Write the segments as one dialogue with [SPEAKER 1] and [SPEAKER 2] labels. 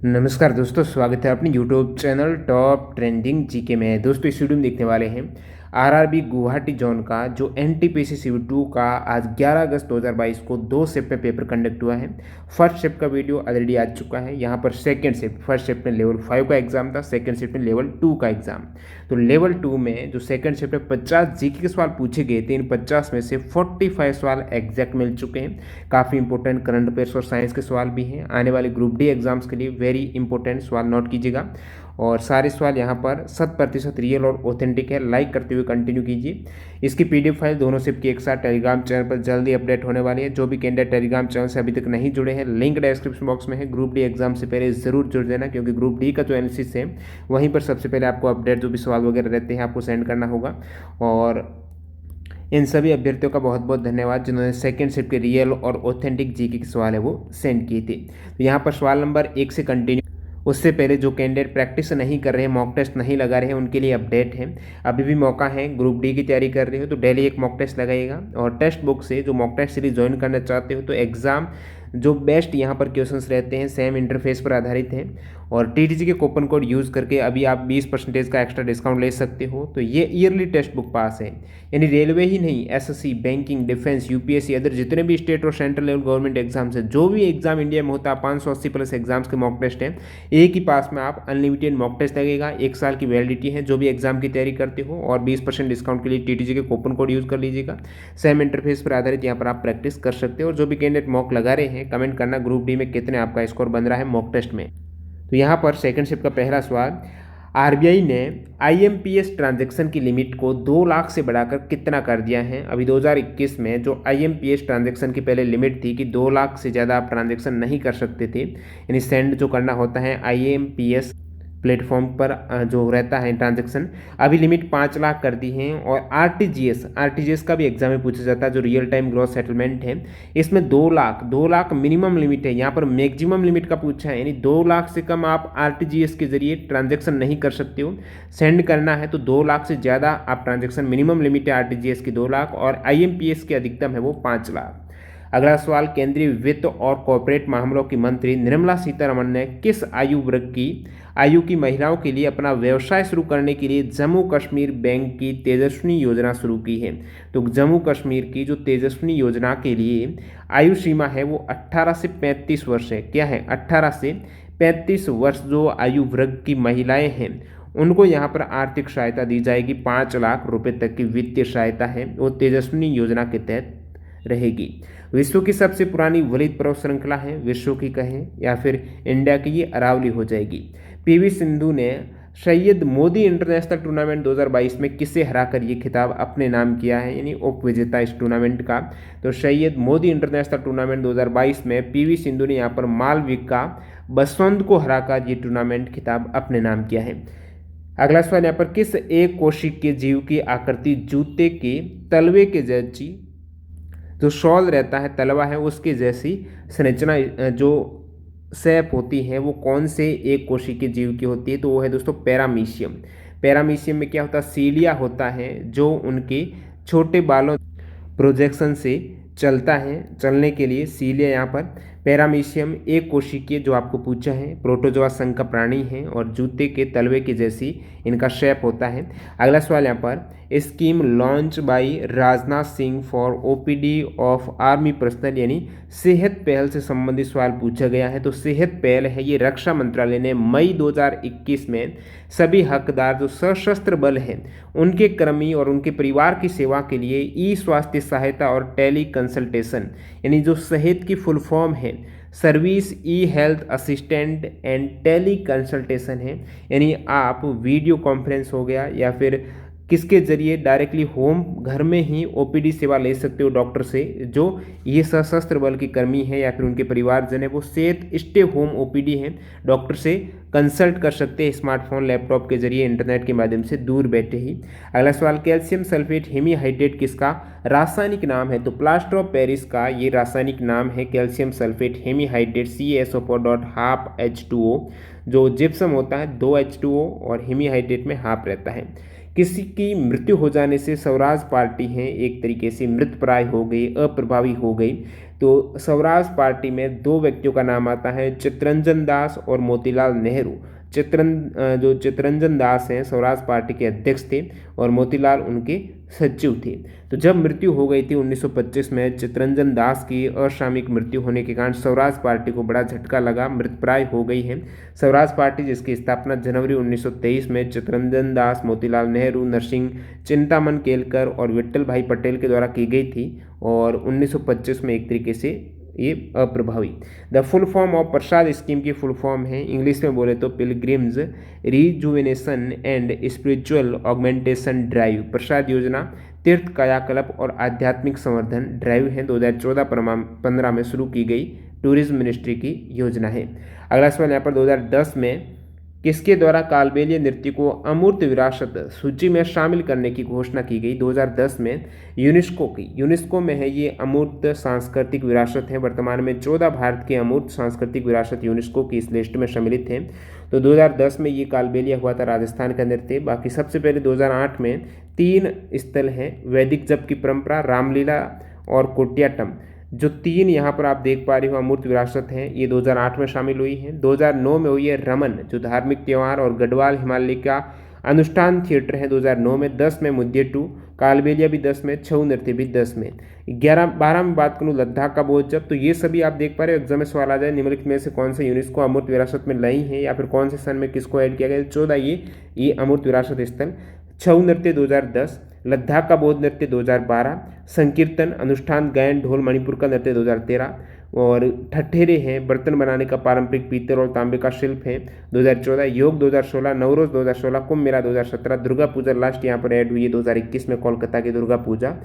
[SPEAKER 1] नमस्कार दोस्तों, स्वागत है अपने YouTube channel top trending GK में। दोस्तों इस वीडियो में देखने वाले हैं आरआरबी गुवाहाटी जोन का जो एनटीपीसी सीवी 2 का आज 11 अगस्त 2022 को 2 शिफ्ट में पेपर कंडक्ट हुआ है। फर्स्ट शिफ्ट का वीडियो ऑलरेडी आ चुका है। यहाँ पर सेकंड शिफ्ट, फर्स्ट शिफ्ट में लेवल 5 का एग्जाम था, सेकंड शिफ्ट में लेवल 2 का एग्जाम। तो लेवल 2 में जो सेकंड शिफ्ट में 50 जीके के सवाल पूछे गए थे, इन 50 में से 45 सवाल एग्जैक्ट मिल चुके हैं। काफ़ी इंपॉर्टेंट करंट अफेयर्स और साइंस के सवाल भी हैं। आने वाले ग्रुप डी एग्जाम्स के लिए वेरी इंपॉर्टेंट सवाल नोट कीजिएगा। और सारे सवाल यहाँ पर 100% रियल और ऑथेंटिक है। लाइक करते हुए कंटिन्यू कीजिए। इसकी पीडीएफ फाइल दोनों शिफ्ट की एक साथ टेलीग्राम चैनल पर जल्दी अपडेट होने वाली है। जो भी कैंडिडेट टेलीग्राम चैनल से अभी तक नहीं जुड़े हैं, लिंक डिस्क्रिप्शन बॉक्स में है। ग्रुप डी एग्जाम से पहले ज़रूर जुड़ देना, क्योंकि ग्रुप डी का जो एनालिसिस है वहीं पर सबसे पहले आपको अपडेट जो भी सवाल वगैरह रहते हैं आपको सेंड करना होगा। और इन सभी अभ्यर्थियों का बहुत बहुत धन्यवाद जिन्होंने सेकंड शिफ्ट के रियल और ऑथेंटिक जीके के सवाल है वो सेंड किए थे। तो यहाँ पर सवाल नंबर 1 से कंटिन्यू। उससे पहले जो कैंडिडेट प्रैक्टिस नहीं कर रहे हैं, मॉक टेस्ट नहीं लगा रहे हैं, उनके लिए अपडेट है। अभी भी मौका है। ग्रुप डी की तैयारी कर रहे हो तो डेली एक मॉक टेस्ट लगाइएगा। और टेक्स्ट बुक से जो मॉक टेस्ट सीरीज ज्वाइन करना चाहते हो तो एग्ज़ाम जो बेस्ट यहाँ पर क्वेश्चंस रहते हैं सेम इंटरफेस पर आधारित हैं। और टीटीजी के कूपन कोड यूज़ करके अभी आप 20% का एक्स्ट्रा डिस्काउंट ले सकते हो। तो ये ईयरली टेक्स्ट बुक पास है, यानी रेलवे ही नहीं, SSC, banking, defence, UPSC, other जितने भी स्टेट और सेंट्रल लेवल गवर्नमेंट एग्जाम्स है, जो भी एग्जाम इंडिया में होता है, 580 प्लस एग्जाम्स के मॉक टेस्ट हैं। एक ही पास में आप अनलिमिटेड मॉक टेस्ट लगेगा। 1 साल की वैलिडिटी है जो भी एग्जाम की तैयारी करते हो। और 20% डिस्काउंट के लिए टीटीजी के कूपन कोड यूज़ कर लीजिएगा। सेम इंटरफेस पर आधारित यहाँ पर आप प्रैक्टिस कर सकते हो। और जो भी कैंडिडेट मॉक लगा रहे हैं, कमेंट करना ग्रुप डी में कितने आपका स्कोर बन रहा है मॉक टेस्ट में। तो यहाँ पर सेकंड शिफ्ट का पहला सवाल, आरबीआई ने आईएमपीएस ट्रांजैक्शन की लिमिट को 2 लाख से बढ़ाकर कितना कर दिया है। अभी 2021 में जो आईएमपीएस ट्रांजैक्शन की पहले लिमिट थी कि 2 लाख से ज़्यादा आप ट्रांजैक्शन नहीं कर सकते थे, यानी सेंड जो करना होता है आईएमपीएस प्लेटफॉर्म पर जो रहता है ट्रांजैक्शन, अभी लिमिट 5 लाख कर दी है। और आरटीजीएस का भी एग्जाम में पूछा जाता है, जो रियल टाइम ग्रॉस सेटलमेंट है, इसमें 2 लाख मिनिमम लिमिट है। यहाँ पर मैक्सिमम लिमिट का पूछा है, यानी 2 लाख से कम आप आरटीजीएस के जरिए ट्रांजैक्शन नहीं कर सकते हो। सेंड करना है तो 2 लाख से ज़्यादा आप ट्रांजैक्शन, मिनिमम लिमिट है आरटीजीएस की 2 लाख, और आईएमपीएस की अधिकतम है वो 5 लाख। अगला सवाल, केंद्रीय वित्त और कॉर्पोरेट मामलों की मंत्री निर्मला सीतारमण ने किस आयु की महिलाओं के लिए अपना व्यवसाय शुरू करने के लिए जम्मू कश्मीर बैंक की तेजस्विनी योजना शुरू की है। तो जम्मू कश्मीर की जो तेजस्विनी योजना के लिए आयु सीमा है वो 18 से 35 वर्ष है। क्या है? 18 से 35 वर्ष जो आयु वर्ग की महिलाएं हैं उनको यहाँ पर आर्थिक सहायता दी जाएगी। 5 लाख रुपए तक की वित्तीय सहायता है वो तेजस्विनी योजना के तहत रहेगी। विश्व की सबसे पुरानी वलित पर्वत श्रृंखला है, विश्व की कहें या फिर इंडिया की, ये अरावली हो जाएगी। पीवी सिंधु ने सैयद मोदी इंटरनेशनल टूर्नामेंट 2022 में किसे हराकर ये खिताब अपने नाम किया है, यानी उप विजेता इस टूर्नामेंट का। तो सैयद मोदी इंटरनेशनल टूर्नामेंट 2022 में पीवी सिंधु ने यहाँ पर मालविका बसवंत को हराकर ये टूर्नामेंट खिताब अपने नाम किया है। अगला सवाल यहाँ पर, किस एक कोशिकीय जीव की आकृति जूते के तलवे के जैसी, जो शॉल रहता है, तलवा है, उसकी जैसी संरचना जो शेप होती है वो कौन से एक कोशिकीय जीव की होती है? तो वो है दोस्तों पैरामीशियम। पैरामीशियम में क्या होता है? सीलिया होता है जो उनके छोटे बालों प्रोजेक्शन से चलता है, चलने के लिए सीलिया यहाँ पर। पैरामीशियम एक कोशिकीय जो आपको पूछा है, प्रोटोजोआ संघ का प्राणी है और जूते के तलवे के जैसी इनका शेप होता है। अगला सवाल यहाँ पर, scheme launch by Rajnath Singh for OPD of army personnel, यानी सेहत पहल से संबंधित सवाल पूछा गया है। तो सेहत पहल है ये रक्षा मंत्रालय ने मई 2021 में सभी हकदार जो सशस्त्र बल हैं उनके कर्मी और उनके परिवार की सेवा के लिए ई स्वास्थ्य सहायता और टेली कंसल्टेशन, यानी जो सेहत की फुल फॉर्म है service e health assistant and tele consultation है, यानी आप वीडियो कॉन्फ्रेंस हो गया या फिर किसके जरिए डायरेक्टली होम घर में ही ओपीडी सेवा ले सकते हो डॉक्टर से। जो ये सशस्त्र बल के कर्मी है या फिर उनके परिवारजन है वो सेहत स्टे होम ओपीडी है, डॉक्टर से कंसल्ट कर सकते हैं स्मार्टफोन लैपटॉप के जरिए, इंटरनेट के माध्यम से दूर बैठे ही। अगला सवाल, कैल्शियम सल्फेट हेमीहाइड्रेट किसका रासायनिक नाम है? तो प्लास्टर ऑफ पेरिस का ये रासायनिक नाम है कैल्शियम सल्फेट हेमीहाइड्रेट, CaSO4.12H2O। जो जिप्सम होता है 2H2O और हेमीहाइड्रेट में हाफ रहता है। किसी की मृत्यु हो जाने से स्वराज पार्टी है एक तरीके से मृतप्राय हो गई, अप्रभावी हो गई। तो स्वराज पार्टी में दो व्यक्तियों का नाम आता है, चित्तरंजन दास और मोतीलाल नेहरू। जो चित्तरंजन दास हैं स्वराज पार्टी के अध्यक्ष थे और मोतीलाल उनके सचिव थे। तो जब मृत्यु हो गई थी 1925 में चित्तरंजन दास की असामयिक मृत्यु होने के कारण स्वराज पार्टी को बड़ा झटका लगा, मृतप्राय हो गई है स्वराज पार्टी, जिसकी स्थापना जनवरी 1923 में चित्तरंजन दास, मोतीलाल नेहरू, नरसिंह चिंतामन केलकर और विट्ठल भाई पटेल के द्वारा की गई थी और 1925 में एक तरीके से ये अप्रभावी। The full form of Prasad scheme की फुल फॉर्म है, इंग्लिश में बोले तो pilgrims rejuvenation and spiritual augmentation drive. Prasad योजना तीर्थ कायाकल्प और आध्यात्मिक संवर्धन ड्राइव है, 2014-15 में शुरू की गई टूरिज्म मिनिस्ट्री की योजना है। अगला सवाल यहाँ पर 2010 में किसके द्वारा कालबेलिया नृत्य को अमूर्त विरासत सूची में शामिल करने की घोषणा की गई? 2010 में यूनेस्को में है ये अमूर्त सांस्कृतिक विरासत है। वर्तमान में 14 भारत के अमूर्त सांस्कृतिक विरासत यूनेस्को की इस लिस्ट में सम्मिलित हैं। तो 2010 में ये कालबेलिया हुआ था राजस्थान का नृत्य। बाकी सबसे पहले 2008 में 3 स्थल हैं, वैदिक जप की परंपरा, रामलीला और कोटियाट्टम, जो 3 यहाँ पर आप देख पा रहे हो अमूर्त विरासत हैं, ये 2008 में शामिल हुई हैं। 2009 में हुई है रमन, जो धार्मिक त्यौहार और गढ़वाल हिमालय का अनुष्ठान थिएटर है 2009 में। 10 में मुद्दे-2, कालबेलिया भी 10 में, छऊ नृत्य भी 10 में। 12 में बात करूँ लद्दाख का बोध जब, तो ये सभी आप देख पा रहे हो एग्जाम में सवाल आ जाए, निम्नलिखित में से कौन से यूनेस्को अमूर्त विरासत में नहीं है या फिर कौन से सन में किसको ऐड किया गया? 14 ये अमूर्त विरासत स्थल। छऊ नृत्य 2010, लद्दाख का बौद्ध नृत्य 2012, संकीर्तन अनुष्ठान गायन ढोल मणिपुर का नृत्य 2013 और ठठेरे हैं बर्तन बनाने का पारंपरिक पीतल और तांबे का शिल्प है 2014, योग 2016, नवरोज 2016, कुंभ मेला 2017, दुर्गा पूजा लास्ट यहाँ पर ऐड हुई है 2021 में, कोलकाता की दुर्गा पूजा।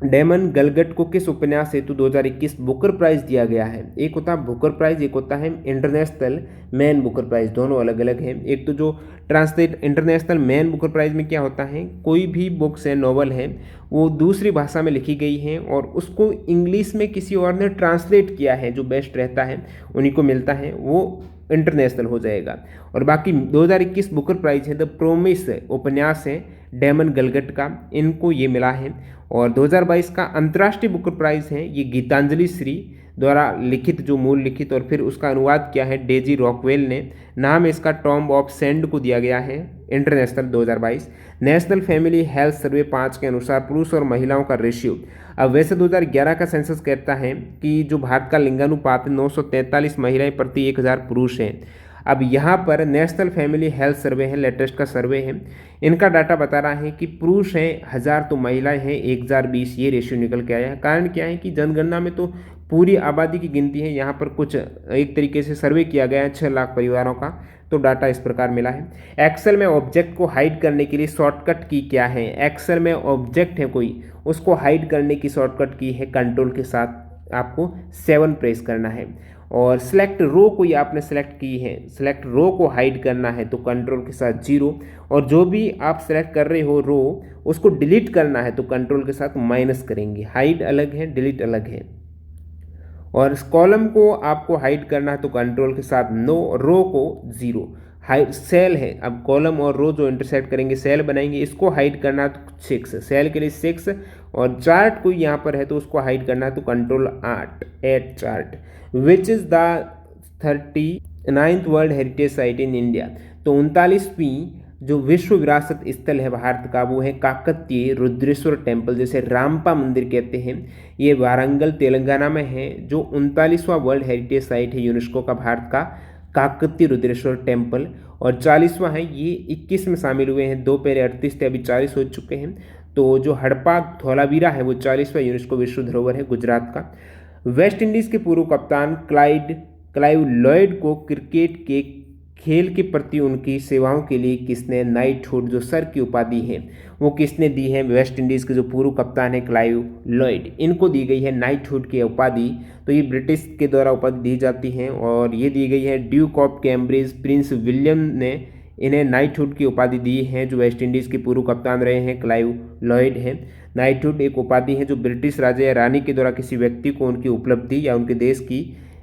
[SPEAKER 1] डेमन गलगट को किस उपन्यास हेतु 2021 बुकर प्राइज दिया गया है? एक होता है बुकर प्राइज, एक होता है इंटरनेशनल मैन बुकर प्राइज, दोनों अलग अलग हैं। एक तो जो translate International Man Booker Prize में क्या होता है, कोई भी बुक्स है, नॉवल है, वो दूसरी भाषा में लिखी गई है और उसको इंग्लिश में किसी और ने ट्रांसलेट किया है, जो बेस्ट रहता है उन्हीं को मिलता है, वो इंटरनेशनल हो जाएगा। और बाकी 2021 बुकर प्राइज है द प्रोमिस उपन्यास है डेमन गलगट का, इनको ये मिला है। और 2022 का अंतर्राष्ट्रीय बुकर प्राइज है ये गीतांजलि श्री द्वारा लिखित, जो मूल लिखित और फिर उसका अनुवाद किया है डेजी रॉकवेल ने, नाम इसका टॉम्ब ऑफ सैंड को दिया गया है, international 2022। National family health survey 5 के अनुसार पुरुष और महिलाओं का रेशियो, अब वैसे 2011 का सेंसस कहता है कि जो भारत का लिंगानुपात 943 महिलाएं प्रति 1000 पुरुष हैं। अब यहाँ पर नेशनल फैमिली हेल्थ सर्वे है, लेटेस्ट का सर्वे है, इनका डाटा बता रहा है कि पुरुष हैं 1000 तो महिलाएं हैं 1020, ये रेशियो निकल के आया है। कारण क्या है कि जनगणना में तो पूरी आबादी की गिनती है, यहाँ पर कुछ एक तरीके से सर्वे किया गया है 6 लाख परिवारों का, तो डाटा इस प्रकार मिला है। एक्सेल में ऑब्जेक्ट को हाइड करने के लिए शॉर्टकट की क्या है? एक्सेल में ऑब्जेक्ट है कोई, उसको हाइड करने की शॉर्टकट की है कंट्रोल के साथ आपको 7 प्रेस करना है। और सिलेक्ट रो कोई आपने सेलेक्ट की है, सिलेक्ट रो को हाइड करना है तो कंट्रोल के साथ 0, और जो भी आप सेलेक्ट कर रहे हो रो उसको डिलीट करना है तो कंट्रोल के साथ माइनस करेंगे। हाइड अलग है, डिलीट अलग है। और कॉलम को आपको हाइड करना है तो कंट्रोल के साथ नो, रो को 0। हाइड सेल है, अब कॉलम और रो जो इंटरसेक्ट करेंगे सेल बनाएंगे, इसको हाइड करना है तो 6, सेल के लिए 6। और चार्ट कोई यहाँ पर है तो उसको हाइड करना है तो control 8 chart. Which is the 39th world heritage site in India? तो 39वीं जो विश्व विरासत स्थल है भारत का वो है काकतीय रुद्रेश्वर टेम्पल, जैसे रामपा मंदिर कहते हैं, ये वारंगल तेलंगाना में है। जो 39वां वर्ल्ड हेरिटेज साइट है यूनेस्को का भारत का, काकतीय रुद्रेश्वर टेम्पल। और 40वां है, ये 21 में शामिल हुए हैं, 2 पहले 38 थे, अभी 40 हो चुके हैं। तो जो हड़प्पा धौलावीरा है वो 40वां यूनेस्को विश्व धरोहर है गुजरात का। वेस्ट इंडीज़ के पूर्व कप्तान क्लाइव लॉयड को क्रिकेट के खेल के प्रति उनकी सेवाओं के लिए किसने नाइटहुड जो सर की उपाधि है वो किसने दी है? वेस्ट इंडीज़ के जो पूर्व कप्तान है क्लाइव लॉयड, इनको दी गई है नाइटहुड की उपाधि। तो ये ब्रिटिश के द्वारा उपाधि दी जाती है और ये दी गई है Duke of Cambridge, Prince William ने इन्हें नाइटहुड की उपाधि दी है। जो वेस्ट इंडीज़ के पूर्व कप्तान रहे हैं क्लाइव लॉयड है। नाइटहुड एक उपाधि है जो ब्रिटिश राजा या रानी के द्वारा किसी व्यक्ति को उनकी उपलब्धि या उनके देश की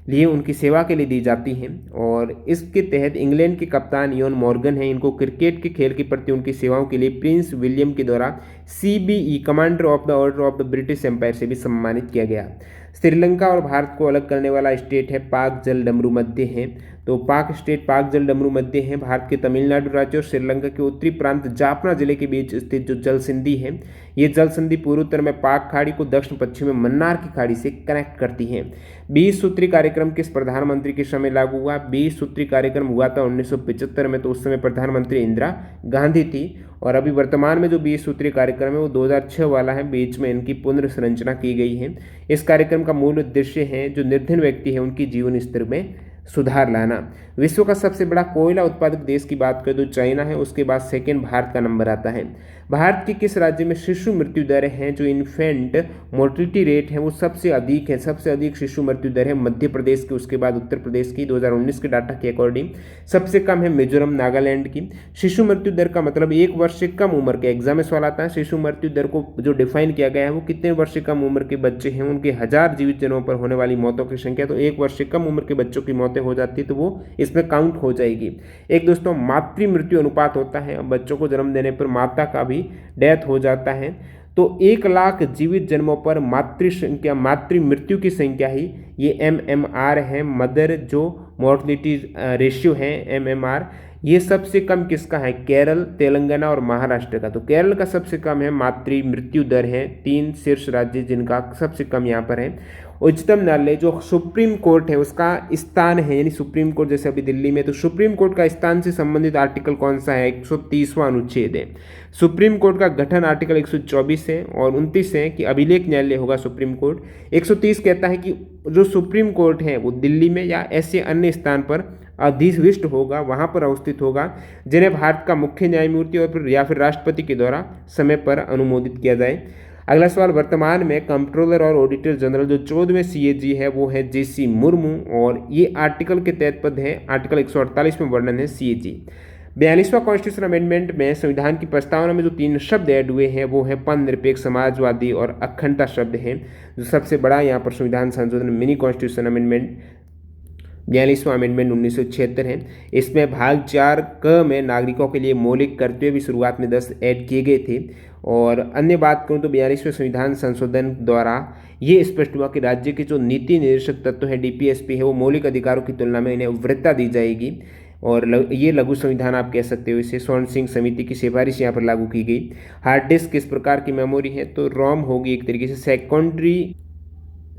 [SPEAKER 1] लिए उनकी सेवा के लिए दी जाती हैं। और इसके तहत इंग्लैंड के कप्तान इयान मॉर्गन हैं, इनको क्रिकेट के खेल के प्रति उनकी सेवाओं के लिए प्रिंस विलियम के द्वारा CBE Commander of the Order of the British Empire से भी सम्मानित किया गया। श्रीलंका और भारत को अलग करने वाला स्टेट है पाक जल डमरू मध्य है। तो पाक स्टेट पाक जल डमरू मध्य है भारत के तमिलनाडु राज्य और श्रीलंका के उत्तरी प्रांत जाफना जिले के बीच स्थित जो जल संधि है, ये जल संधि पूर्वोत्तर में पाक खाड़ी को दक्षिण पश्चिम में मन्नार की खाड़ी से कनेक्ट करती है। 20 सूत्री कार्यक्रम किस प्रधानमंत्री के समय लागू हुआ? 20 सूत्री कार्यक्रम हुआ था 1975 में, तो उस समय प्रधानमंत्री इंदिरा गांधी थी। और अभी वर्तमान में जो 20 सूत्री कार्यक्रम है वो 2006 वाला है, बीच में इनकी पुनर्संरचना की गई है। इस कार्यक्रम का मूल उद्देश्य है जो निर्धन व्यक्ति है उनकी जीवन स्तर में सुधार लाना। विश्व का सबसे बड़ा कोयला उत्पादक देश की बात करें तो चाइना है, उसके बाद सेकेंड भारत का नंबर आता है। भारत के किस राज्य में शिशु मृत्यु दर है, जो इन्फेंट मोर्टिलिटी रेट है वो सबसे अधिक है? सबसे अधिक शिशु मृत्यु दर है मध्य प्रदेश की, उसके बाद उत्तर प्रदेश की। 2019 के डाटा के अकॉर्डिंग सबसे कम है मिजोरम नागालैंड की। शिशु मृत्यु दर का मतलब 1 वर्ष से कम उम्र के, एग्जाम में सवाल आता है, शिशु मृत्यु दर को जो डिफाइन किया गया है वो कितने वर्ष से कम उम्र के बच्चे हैं उनके 1000 जीवित जन्मों पर होने वाली मौतों की संख्या। तो 1 वर्ष से कम उम्र के बच्चों की मौतें हो जाती है तो वो इसमें काउंट हो जाएगी। एक दोस्तों मातृ मृत्यु अनुपात होता है, बच्चों को जन्म देने पर माता का भी डेथ हो जाता है। तो 1 लाख जीवित जन्मों पर मातृ मृत्यु की संख्या ही ये MMR है, मदर जो मोर्टलिटी रेशियो है MMR, ये सबसे कम किसका है? केरल, तेलंगाना और महाराष्ट्र का। तो केरल का सबसे कम है मातृ मृत्यु दर है। 3 शीर्ष राज्य जिनका सबसे कम यहाँ पर है। उच्चतम न्यायालय जो सुप्रीम कोर्ट है उसका स्थान है, यानी सुप्रीम कोर्ट जैसे अभी दिल्ली में, तो सुप्रीम कोर्ट का स्थान से संबंधित आर्टिकल कौन सा है? 130वां अनुच्छेद है। सुप्रीम कोर्ट का गठन आर्टिकल 124 है और 29 है कि अभिलेख न्यायालय होगा सुप्रीम कोर्ट। 130 कहता है कि जो सुप्रीम कोर्ट है वो दिल्ली में या ऐसे अन्य स्थान पर अधिविष्ट होगा, वहाँ पर अवस्थित होगा, जिन्हें भारत का मुख्य न्यायमूर्ति और या फिर राष्ट्रपति के द्वारा समय पर अनुमोदित किया जाए। अगला सवाल, वर्तमान में कंट्रोलर और ऑडिटर जनरल जो 14वें CAG है वो है JC मुर्मू और ये आर्टिकल के तहत पद है, आर्टिकल 148 में वर्णन है CAG। 42वां कॉन्स्टिट्यूशन अमेंडमेंट में संविधान की प्रस्तावना में जो 3 शब्द ऐड हुए हैं वो है पन निरपेक्ष, समाजवादी और अखंडता शब्द हैं। जो सबसे बड़ा यहाँ पर संविधान संशोधन मिनी कॉन्स्टिट्यूशन अमेंडमेंट 42वां अमेंडमेंट 1976 है। इसमें भाग 4 क में नागरिकों के लिए मौलिक कर्तव्य भी शुरुआत में 10 ऐड किए गए थे। और अन्य बात करूं तो 42वें संविधान संशोधन द्वारा ये स्पष्ट हुआ कि राज्य के जो नीति निर्देशक तत्व है DPSP है वो मौलिक अधिकारों की तुलना में इन्हें वरीयता दी जाएगी। और ये लघु संविधान आप कह सकते हो इसे। स्वर्ण सिंह समिति की सिफारिश यहाँ पर लागू की गई। हार्ड डिस्क किस प्रकार की मेमोरी है? तो रोम होगी एक तरीके से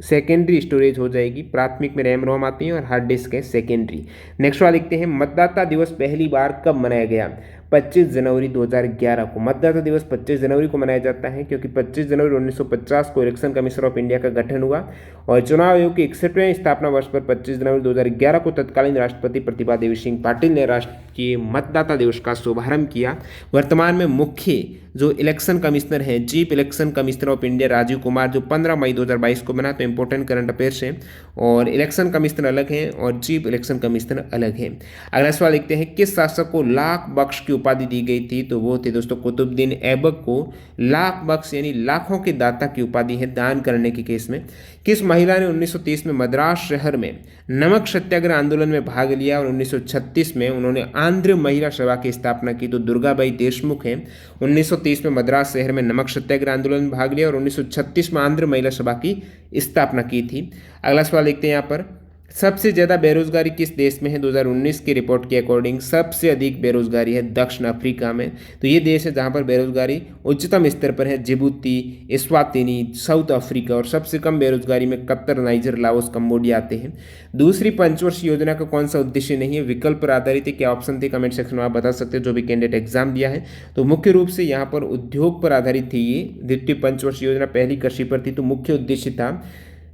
[SPEAKER 1] सेकेंडरी स्टोरेज हो जाएगी। प्राथमिक में रैम रोम आती है और हार्ड डिस्क है सेकेंडरी। नेक्स्ट वाला लिखते हैं, मतदाता दिवस पहली बार कब मनाया गया? 25 जनवरी 2011 को। मतदाता दिवस 25 जनवरी को मनाया जाता है क्योंकि 25 जनवरी 1950 को इलेक्शन कमीशन ऑफ इंडिया का गठन हुआ और चुनाव आयोग के 61वें स्थापना वर्ष पर 25 जनवरी 2011 को तत्कालीन राष्ट्रपति प्रतिभा देवी सिंह पाटिल ने राष्ट्रीय मतदाता दिवस का शुभारंभ किया। वर्तमान में मुख्य जो इलेक्शन कमिश्नर हैं, chief election commissioner of India Rajiv Kumar, जो 15 मई 2022 को बना, तो इंपॉर्टेंट करंट अफेयर्स हैं। और इलेक्शन कमिश्नर अलग हैं और चीफ इलेक्शन कमिश्नर अलग हैं। अगला सवाल लिखते हैं, किस शासक को लाख बख्श की उपाधि दी गई थी? तो वो थे दोस्तों कुतुबुद्दीन ऐबक को लाख बख्श यानी लाखों के दाता की उपाधि है दान करने के केस में। किस महिला ने 1930 में मद्रास शहर में नमक सत्याग्रह आंदोलन में भाग लिया और 1936 में उन्होंने आंध्र महिला सभा की स्थापना की? तो दुर्गाबाई देशमुख हैं। 1930 में मद्रास शहर में नमक सत्याग्रह आंदोलन में भाग लिया और 1936 में आंध्र महिला सभा की स्थापना की थी। अगला सवाल देखते हैं यहाँ पर, सबसे ज़्यादा बेरोजगारी किस देश में है? 2019 की रिपोर्ट के अकॉर्डिंग सबसे अधिक बेरोजगारी है दक्षिण अफ्रीका में। तो ये देश है जहाँ पर बेरोजगारी उच्चतम स्तर पर है, जिबूती, इस्वातिनी, साउथ अफ्रीका। और सबसे कम बेरोजगारी में कतर, नाइजर, लाओस, कंबोडिया आते हैं। दूसरी पंचवर्षीय योजना का कौन सा उद्देश्य नहीं है? विकल्प पर आधारित है। क्या ऑप्शन थे? कमेंट सेक्शन में आप बता सकते हैं जो भी कैंडिडेट एग्जाम दिया है। तो मुख्य रूप से यहाँ पर उद्योग पर आधारित थी ये द्वितीय पंचवर्षीय योजना। पहली कृषि पर थी। तो मुख्य उद्देश्य था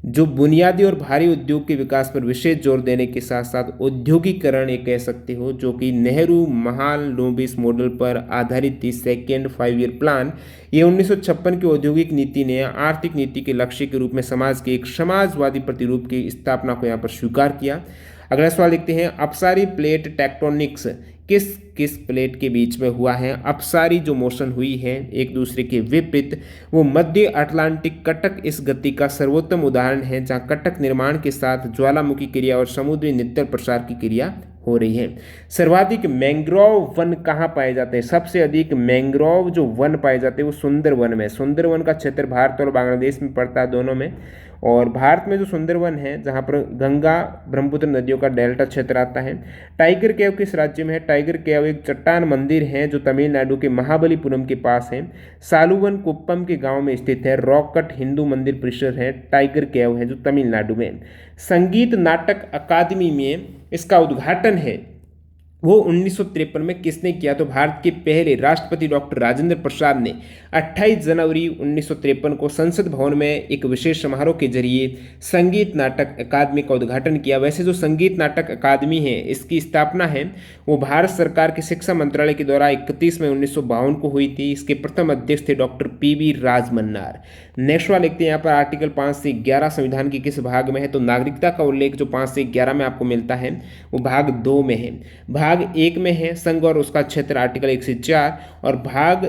[SPEAKER 1] जो बुनियादी और भारी उद्योग के विकास पर विशेष जोर देने के साथ साथ औद्योगिकरण, ये कह सकते हो, जो कि नेहरू महालनोबिस मॉडल पर आधारित थी। सेकेंड 5 ईयर प्लान, ये 1956 की औद्योगिक नीति ने आर्थिक नीति के लक्ष्य के रूप में समाज के एक समाजवादी प्रतिरूप की स्थापना को यहाँ पर स्वीकार किया। अगला सवाल लिखते हैं, अपसारी प्लेट टेक्टोनिक्स किस किस प्लेट के बीच में हुआ है। अपसारी जो मोशन हुई है एक दूसरे के विपरीत, वो मध्य अटलांटिक कटक इस गति का सर्वोत्तम उदाहरण है, जहाँ कटक निर्माण के साथ ज्वालामुखी क्रिया और समुद्री नित्तर प्रसार की क्रिया हो रही है। सर्वाधिक मैंग्रोव वन कहाँ पाए जाते हैं? सबसे अधिक मैंग्रोव जो वन पाए जाते हैं वो सुंदरवन में। सुंदरवन का क्षेत्र भारत और बांग्लादेश में पड़ता है, दोनों में। और भारत में जो सुंदरवन है, जहाँ पर गंगा ब्रह्मपुत्र नदियों का डेल्टा क्षेत्र आता है। टाइगर केव किस राज्य में है? टाइगर केव एक चट्टान मंदिर है जो तमिलनाडु के महाबलीपुरम के पास है। सालुवन कुप्पम के गांव में स्थित है। रॉक कट हिंदू मंदिर परिसर है। टाइगर केव है जो तमिलनाडु में। संगीत नाटक अकादमी में इसका उद्घाटन है वो 1953 में किसने किया? तो भारत के पहले राष्ट्रपति डॉक्टर राजेंद्र प्रसाद ने 28 जनवरी 1953 को संसद भवन में एक विशेष समारोह के जरिए संगीत नाटक अकादमी का उद्घाटन किया। वैसे जो संगीत नाटक अकादमी है इसकी स्थापना है वो भारत सरकार के शिक्षा मंत्रालय के द्वारा 31 मई 1952 को हुई थी। इसके प्रथम अध्यक्ष थे डॉक्टर पीवी राजमन्नार। नेक्स्ट वाला लिखते हैं यहाँ पर आर्टिकल 5 से 11 संविधान के किस भाग में है? तो नागरिकता का उल्लेख जो 5 से 11 में आपको मिलता है वो भाग 2 में है। भाग 1 में है संघ और उसका क्षेत्र आर्टिकल 1 से 4, और भाग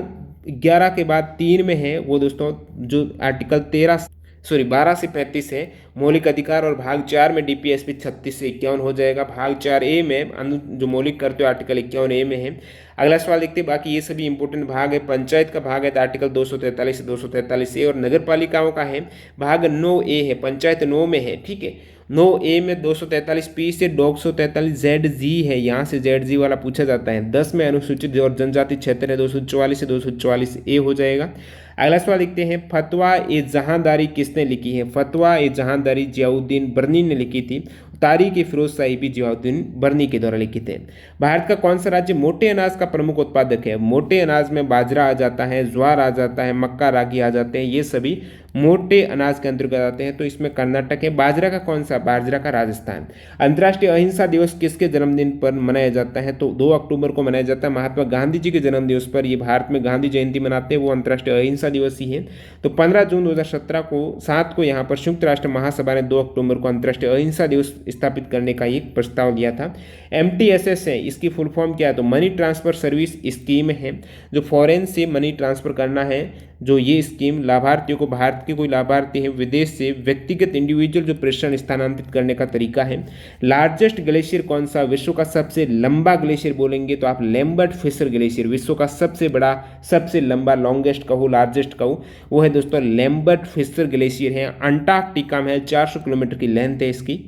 [SPEAKER 1] 11 के बाद 3 में है वो दोस्तों जो आर्टिकल 12 से 35 है मौलिक अधिकार, और भाग 4 में डीपीएसपी 36 से 51 हो जाएगा। भाग 4A में जो मौलिक करते हो आर्टिकल 51A में है। अगला सवाल देखते हैं। बाकी ये सभी इंपोर्टेंट भाग है। पंचायत का भाग है तो आर्टिकल 243 से 243A, और नगर पालिकाओं का है भाग 9A है, पंचायत 9 में है। ठीक है, 9A में 243P से 243ZG है, यहाँ से ZG वाला पूछा जाता है। 10 में अनुसूचित और जनजाति क्षेत्र है, 244 से 244A हो जाएगा। अगला सवाल देखते हैं। फतवा ए जहांदारी किसने लिखी है? फतवा ए जहांदारी जियाउद्दीन बर्नी ने लिखी थी। तारीख ए फिरोज शाही भी जियाउद्दीन बर्नी के द्वारा लिखित है। भारत का कौन सा राज्य मोटे अनाज का प्रमुख उत्पादक है? मोटे अनाज में बाजरा आ जाता है, ज्वार आ जाता है, मक्का, रागी आ जाते हैं, ये सभी मोटे अनाज के अंतर्गत आते हैं। तो इसमें कर्नाटक है। बाजरा का कौन सा? बाजरा का राजस्थान। अंतर्राष्ट्रीय अहिंसा दिवस किसके जन्मदिन पर मनाया जाता है? तो 2 अक्टूबर को मनाया जाता है, महात्मा गांधी जी के जन्म दिवस पर। ये भारत में गांधी जयंती मनाते हैं, वो अंतर्राष्ट्रीय अहिंसा दिवस ही है। तो 15 जून 2017 को 7 को यहाँ पर संयुक्त राष्ट्र महासभा ने 2 अक्टूबर को अंतर्राष्ट्रीय अहिंसा दिवस स्थापित करने का एक प्रस्ताव दिया था। MTSS है, इसकी फुल फॉर्म क्या है? तो मनी ट्रांसफर सर्विस स्कीम है, जो फॉरेन से मनी ट्रांसफर करना है। जो ये स्कीम लाभार्थियों को, भारत के कोई लाभार्थी है विदेश से व्यक्तिगत इंडिविजुअल जो प्रेषण स्थानांतरित करने का तरीका है। लार्जेस्ट ग्लेशियर कौन सा? विश्व का सबसे लंबा ग्लेशियर बोलेंगे तो आप लैम्बर्ट फिशर ग्लेशियर, विश्व का सबसे बड़ा, सबसे लंबा, लॉन्गेस्ट कहो, लार्जेस्ट कहो, वो है दोस्तों लैम्बर्ट फिशर ग्लेशियर है। अंटार्कटिका में 400 किलोमीटर की लेंथ है इसकी।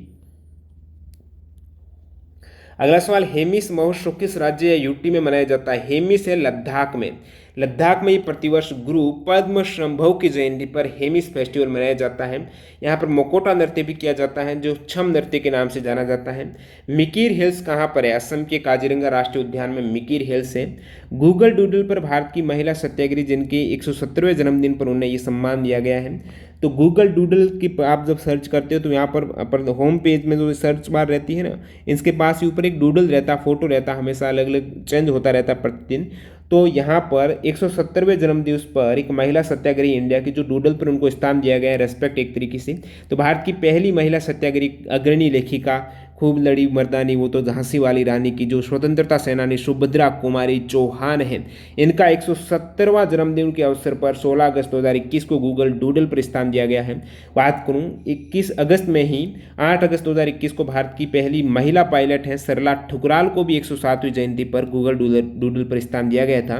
[SPEAKER 1] अगला सवाल। हेमिस महोत्सव किस राज्य या यूटी में मनाया जाता है? हेमिस है लद्दाख में। लद्दाख में ये प्रतिवर्ष गुरु पद्म शंभव की जयंती पर हेमिस फेस्टिवल मनाया जाता है। यहाँ पर मकोटा नृत्य भी किया जाता है जो छम नृत्य के नाम से जाना जाता है। मिकिर हिल्स कहाँ पर है? असम के काजीरंगा राष्ट्रीय उद्यान में मिकिर हिल्स है। गूगल डूडल पर भारत की महिला सत्याग्रही जिनके 170वें जन्मदिन पर उन्हें ये सम्मान दिया गया है। तो गूगल डूडल की आप जब सर्च करते हो तो यहाँ पर होम पेज में जो सर्च बार रहती है ना, इसके पास ही ऊपर एक डूडल रहता, फोटो रहता, हमेशा अलग अलग चेंज होता रहता प्रतिदिन। तो यहाँ पर 170वें जन्मदिवस पर एक महिला सत्याग्रही इंडिया की जो डूडल पर उनको स्थान दिया गया है, रेस्पेक्ट एक तरीके से। तो भारत की पहली महिला सत्याग्रही अग्रणी लेखिका, खूब लड़ी मर्दानी, वो तो झांसी वाली रानी की जो स्वतंत्रता सेनानी सुभद्रा कुमारी चौहान हैं। इनका 170वां जन्मदिन के अवसर पर 16 अगस्त 2021 को गूगल डूडल पर स्थान दिया गया है। बात करूं 21 अगस्त में ही 8 अगस्त 2021 को भारत की पहली महिला पायलट है सरला ठुकराल को भी 107वीं जयंती पर गूगल डूडल पर स्थान दिया गया था।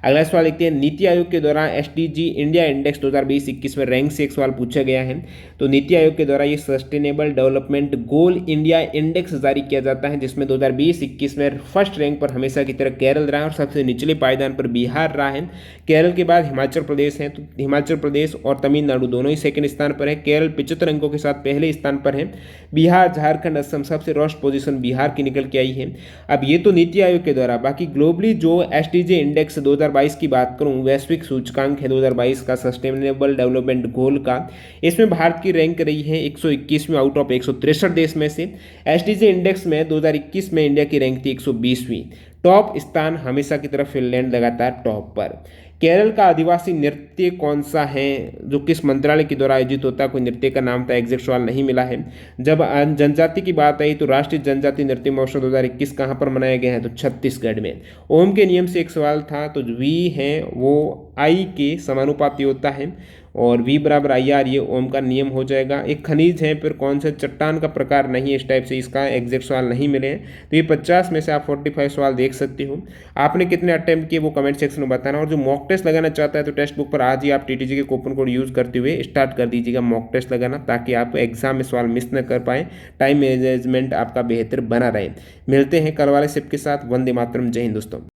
[SPEAKER 1] अगला सवाल देखते हैं। नीति आयोग के द्वारा SDG इंडिया इंडेक्स 2020-21 में रैंक से एक सवाल पूछा गया है। तो नीति आयोग के द्वारा ये sustainable development goal India index जारी किया जाता है, जिसमें 2020-21 में फर्स्ट रैंक पर हमेशा की तरह केरल रहा है और सबसे निचले पायदान पर बिहार रहा है। केरल के बाद हिमाचल प्रदेश है, तो हिमाचल प्रदेश और तमिलनाडु दोनों ही सेकंड स्थान पर है। केरल 75 अंकों के साथ पहले स्थान पर है। बिहार, झारखंड, असम सबसे वर्स्ट पोजीशन बिहार की निकल के आई है। अब ये तो नीति आयोग के द्वारा, बाकी ग्लोबली जो SDG इंडेक्स 2022 की बात करूं, वैश्विक सूचकांक है 2022 का सस्टेनेबल डेवलपमेंट गोल का, इसमें भारत की रैंक रही है 121वीं आउट ऑफ 163 देश में से। SDG इंडेक्स में 2021 में इंडिया की रैंक थी 120वीं। टॉप स्थान हमेशा की तरफ फिनलैंड लगातार टॉप पर। केरल का आदिवासी नृत्य कौन सा है जो किस मंत्रालय के द्वारा आयोजित होता है? कोई नृत्य का नाम था, एग्जैक्ट सवाल नहीं मिला है। जब जनजाति की बात आई तो राष्ट्रीय जनजाति नृत्य महोत्सव 2021 कहाँ पर मनाया गया है? तो छत्तीसगढ़ में। ओम के नियम से एक सवाल था, तो जो वी है वो आई के समानुपाती होता है और V बराबर IR, ये ओम का नियम हो जाएगा। एक खनिज है, फिर कौन सा चट्टान का प्रकार नहीं है, इस टाइप से इसका एग्जैक्ट सवाल नहीं मिले हैं। तो ये 50 में से आप 45 सवाल देख सकते हो। आपने कितने अटेम्प्ट किए वो कमेंट सेक्शन में बताना। और जो मॉक टेस्ट लगाना चाहता है तो टेक्स्ट बुक पर आज ही आप TTG के कूपन कोड यूज़ करते हुए स्टार्ट कर दीजिएगा मॉक टेस्ट लगाना, ताकि आप एग्जाम में सवाल मिस न कर पाएँ, टाइम मैनेजमेंट आपका बेहतर बना रहे। मिलते हैं कल वाले शिफ्ट के साथ। वंदे मातरम, जय हिंद दोस्तों।